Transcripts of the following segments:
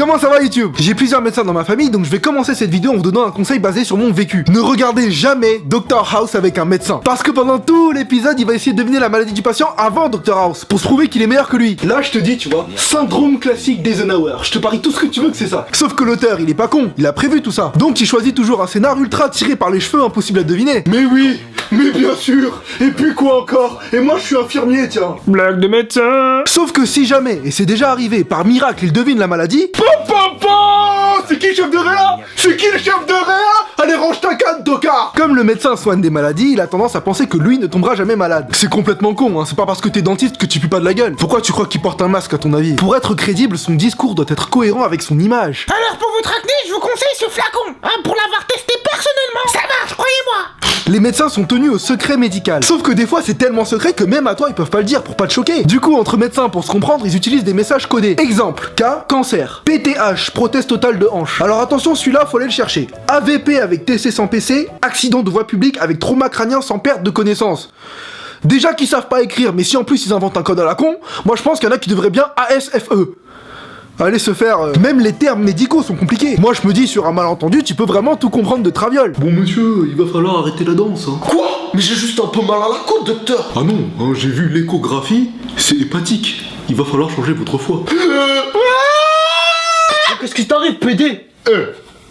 Comment ça va YouTube? J'ai plusieurs médecins dans ma famille, donc je vais commencer cette vidéo en vous donnant un conseil basé sur mon vécu. Ne regardez jamais Dr House avec un médecin. Parce que pendant tout l'épisode, il va essayer de deviner la maladie du patient avant Dr House, pour se prouver qu'il est meilleur que lui. Là, je te dis, tu vois, syndrome classique d'Eisenhower. Je te parie tout ce que tu veux que c'est ça. Sauf que l'auteur, il est pas con, il a prévu tout ça. Donc il choisit toujours un scénar ultra tiré par les cheveux, impossible à deviner. Mais oui, mais bien sûr. Et puis quoi encore? Et moi, je suis infirmier, tiens. Blague de médecin. Sauf que si jamais, et c'est déjà arrivé, par miracle, il devine la maladie... C'est qui le chef de réa? C'est qui le chef de réa? Allez, range ta canne, tocard! Comme le médecin soigne des maladies, il a tendance à penser que lui ne tombera jamais malade. C'est complètement con, hein, c'est pas parce que t'es dentiste que tu pues pas de la gueule. Pourquoi tu crois qu'il porte un masque à ton avis? Pour être crédible, son discours doit être cohérent avec son image. Alors pour votre acné, je vous conseille ce flacon, hein, pour l'avoir testé personnellement. Ça marche, croyez-moi. Les médecins sont tenus au secret médical. Sauf que des fois c'est tellement secret que même à toi ils peuvent pas le dire pour pas te choquer. Du coup entre médecins pour se comprendre ils utilisent des messages codés. Exemple, K, cancer. PTH, prothèse totale de hanche. Alors attention celui-là faut aller le chercher. AVP avec TC sans PC, accident de voie publique avec trauma crânien sans perte de connaissance. Déjà qu'ils savent pas écrire mais si en plus ils inventent un code à la con, moi je pense qu'il y en a qui devraient bien ASFE. Allez se faire... Même les termes médicaux sont compliqués. Moi je me dis sur un malentendu tu peux vraiment tout comprendre de traviole. Bon monsieur, il va falloir arrêter la danse hein. Quoi? Mais j'ai juste un peu mal à la côte, docteur. Ah non, hein, j'ai vu l'échographie, c'est hépatique. Il va falloir changer votre foie. Qu'est-ce qui t'arrive, PD?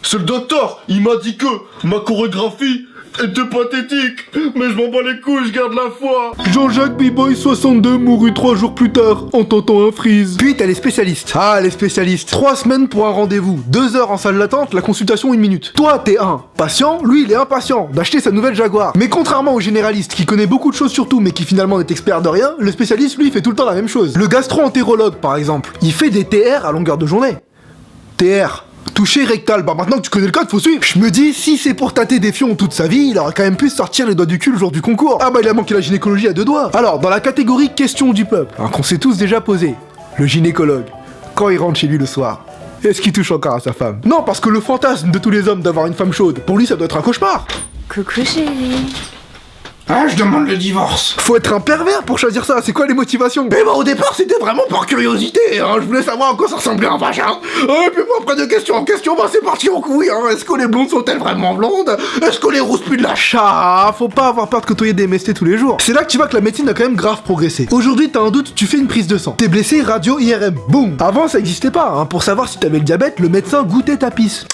C'est le docteur, il m'a dit que ma chorégraphie était pathétique. Mais je m'en bats les couilles, je garde la foi. Jean-Jacques B-Boy 62 mourut 3 jours plus tard en tentant un freeze. Puis t'as les spécialistes. Ah les spécialistes. 3 semaines pour un rendez-vous, 2 heures en salle d'attente, la consultation 1 minute. Toi t'es un patient, lui il est impatient d'acheter sa nouvelle Jaguar. Mais contrairement au généraliste qui connaît beaucoup de choses sur tout mais qui finalement n'est expert de rien, le spécialiste lui il fait tout le temps la même chose. Le gastro-entérologue par exemple, il fait des TR à longueur de journée. TR. Toucher rectal, bah maintenant que tu connais le code, faut suivre. Je me dis, si c'est pour tâter des fions toute sa vie, il aurait quand même pu sortir les doigts du cul le jour du concours. Ah bah il a manqué la gynécologie à 2 doigts. Alors, dans la catégorie question du peuple, hein, qu'on s'est tous déjà posé, le gynécologue, quand il rentre chez lui le soir, est-ce qu'il touche encore à sa femme? Non, parce que le fantasme de tous les hommes d'avoir une femme chaude, pour lui ça doit être un cauchemar. Coucou chérie. Ah, je demande le divorce. Faut être un pervers pour choisir ça, c'est quoi les motivations? Mais bah au départ c'était vraiment par curiosité, hein. Je voulais savoir à quoi ça ressemblait un vagin. Et puis bon, après de question en question, bah c'est parti en couille, hein. Est-ce que les blondes sont-elles vraiment blondes? Est-ce que les rousses puent de la Ah, faut pas avoir peur de côtoyer des MST tous les jours. C'est là que tu vois que la médecine a quand même grave progressé. Aujourd'hui t'as un doute, tu fais une prise de sang. T'es blessé, radio, IRM, boum. Avant ça existait pas, hein. Pour savoir si t'avais le diabète, le médecin goûtait ta pisse.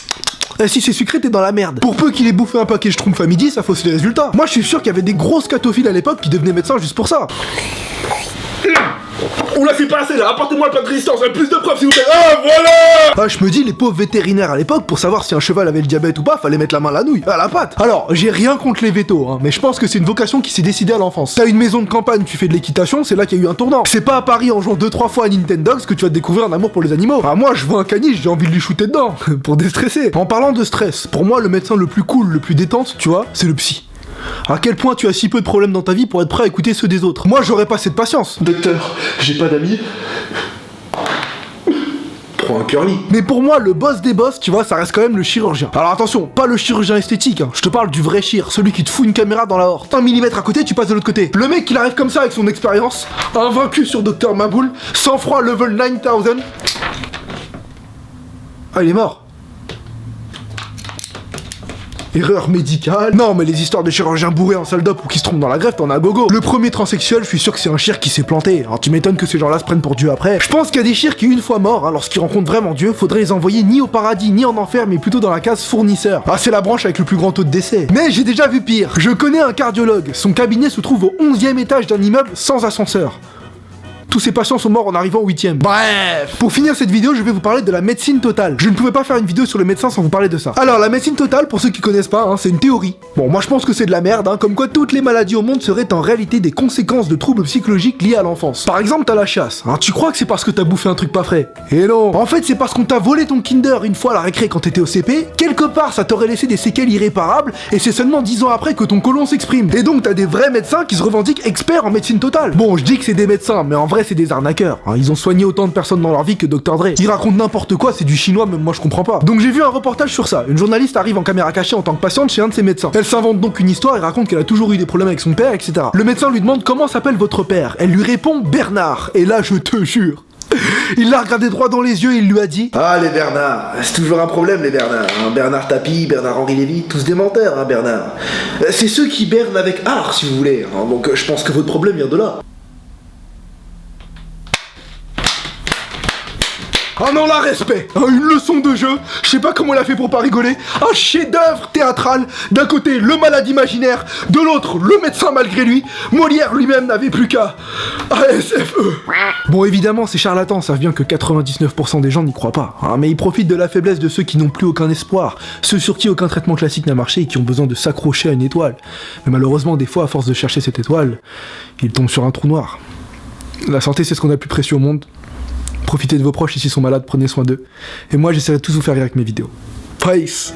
Et si c'est sucré, t'es dans la merde. Pour peu qu'il ait bouffé un paquet de schtroumpfs à midi, ça fausse les résultats. Moi, je suis sûr qu'il y avait des grosses scatophiles à l'époque qui devenaient médecins juste pour ça. On l'a fait passer là, apportez-moi le plat de résistance, plus de preuves s'il vous plaît. Ah voilà. Ah, je me dis, les pauvres vétérinaires à l'époque, pour savoir si un cheval avait le diabète ou pas, fallait mettre la main à la nouille, à la patte. Alors, j'ai rien contre les vétos, hein, mais je pense que c'est une vocation qui s'est décidée à l'enfance. T'as une maison de campagne, tu fais de l'équitation, c'est là qu'il y a eu un tournant. C'est pas à Paris en jouant 2-3 fois à Nintendogs que tu vas découvrir un amour pour les animaux. Ah, moi, je vois un caniche, j'ai envie de lui shooter dedans, pour déstresser. En parlant de stress, pour moi, le médecin le plus cool, le plus détente, tu vois, c'est le psy. À quel point tu as si peu de problèmes dans ta vie pour être prêt à écouter ceux des autres? Moi j'aurais pas cette patience. Docteur, j'ai pas d'amis. Prends un curly. Mais pour moi le boss des boss, tu vois, ça reste quand même le chirurgien. Alors attention, pas le chirurgien esthétique, hein. Je te parle du vrai chir, celui qui te fout une caméra dans la horte. 1 millimètre à côté, tu passes de l'autre côté. Le mec il arrive comme ça avec son expérience, invaincu sur Dr Maboul, sang-froid level 9000. Ah il est mort. Erreur médicale. Non mais les histoires de chirurgiens bourrés en salle d'op ou qui se trompent dans la greffe, t'en as gogo. Le premier transsexuel, je suis sûr que c'est un chir qui s'est planté. Alors tu m'étonnes que ces gens-là se prennent pour Dieu après. Je pense qu'il y a des chirs qui une fois morts, hein, lorsqu'ils rencontrent vraiment Dieu, faudrait les envoyer ni au paradis ni en enfer, mais plutôt dans la case fournisseur. Ah c'est la branche avec le plus grand taux de décès. Mais j'ai déjà vu pire. Je connais un cardiologue. Son cabinet se trouve au 11e étage d'un immeuble sans ascenseur. Tous ces patients sont morts en arrivant au 8ème. Bref, pour finir cette vidéo, je vais vous parler de la médecine totale. Je ne pouvais pas faire une vidéo sur le médecin sans vous parler de ça. Alors, la médecine totale, pour ceux qui connaissent pas, hein, c'est une théorie. Bon, moi je pense que c'est de la merde, hein, comme quoi toutes les maladies au monde seraient en réalité des conséquences de troubles psychologiques liés à l'enfance. Par exemple, t'as la chasse. Hein, tu crois que c'est parce que t'as bouffé un truc pas frais? Et non. En fait, c'est parce qu'on t'a volé ton Kinder une fois à la récré quand t'étais au CP. Quelque part, ça t'aurait laissé des séquelles irréparables, et c'est seulement 10 ans après que ton côlon s'exprime. Et donc, t'as des vrais médecins qui se revendiquent experts en médecine totale. Bon, je dis que c'est des médecins, mais en vrai, c'est des arnaqueurs. Hein, ils ont soigné autant de personnes dans leur vie que Dr Dre. Ils racontent n'importe quoi, c'est du chinois, même moi je comprends pas. Donc j'ai vu un reportage sur ça. Une journaliste arrive en caméra cachée en tant que patiente chez un de ses médecins. Elle s'invente donc une histoire et raconte qu'elle a toujours eu des problèmes avec son père, etc. Le médecin lui demande comment s'appelle votre père. Elle lui répond Bernard. Et là, je te jure, Il l'a regardé droit dans les yeux et il lui a dit: Ah, les Bernard, c'est toujours un problème, les Bernard. Hein. Bernard Tapie, Bernard-Henri Lévy, tous des menteurs, hein, Bernard. C'est ceux qui bernent avec art, si vous voulez. Hein. Donc je pense que votre problème vient de là. Ah non, là, respect. Une leçon de jeu, je sais pas comment elle a fait pour pas rigoler. Un chef-d'œuvre théâtral. D'un côté, le malade imaginaire, de l'autre, le médecin malgré lui. Molière lui-même n'avait plus qu'à ASFE. Bon, évidemment, ces charlatans savent bien que 99% des gens n'y croient pas, hein, mais ils profitent de la faiblesse de ceux qui n'ont plus aucun espoir, ceux sur qui aucun traitement classique n'a marché et qui ont besoin de s'accrocher à une étoile. Mais malheureusement, des fois, à force de chercher cette étoile, ils tombent sur un trou noir. La santé, c'est ce qu'on a de plus précieux au monde. Profitez de vos proches, et s'ils sont malades, prenez soin d'eux. Et moi, j'essaierai de tous vous faire rire avec mes vidéos. Peace.